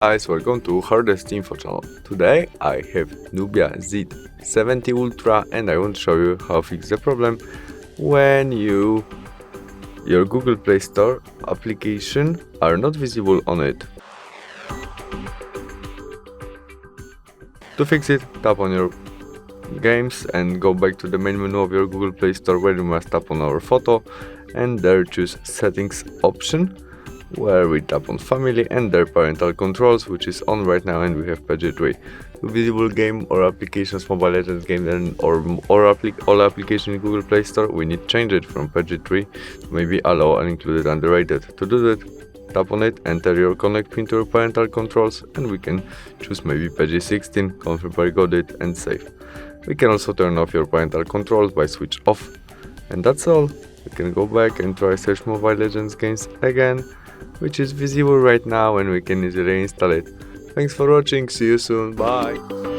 Guys, welcome to HardReset.Info channel. Today I have NUBIA Z70 Ultra and I want to show you how to fix the problem when your Google Play Store application are not visible on it. To fix it, tap on your games and go back to the main menu of your Google Play Store, where you must tap on our photo and there choose settings option, where we tap on family and their parental controls, which is on right now, and we have page 3. To visible game or applications, Mobile Legends game and all application in Google Play Store, we need to change it from page 3 to maybe allow unincluded underrated. To do that, tap on it, enter your connect pin to your parental controls, and we can choose maybe page 16, confirm barcode it and save. We can also turn off your parental controls by switch off, and that's all. We can go back and try search Mobile Legends games again, which is visible right now, and we can easily install it. Thanks for watching, see you soon, bye!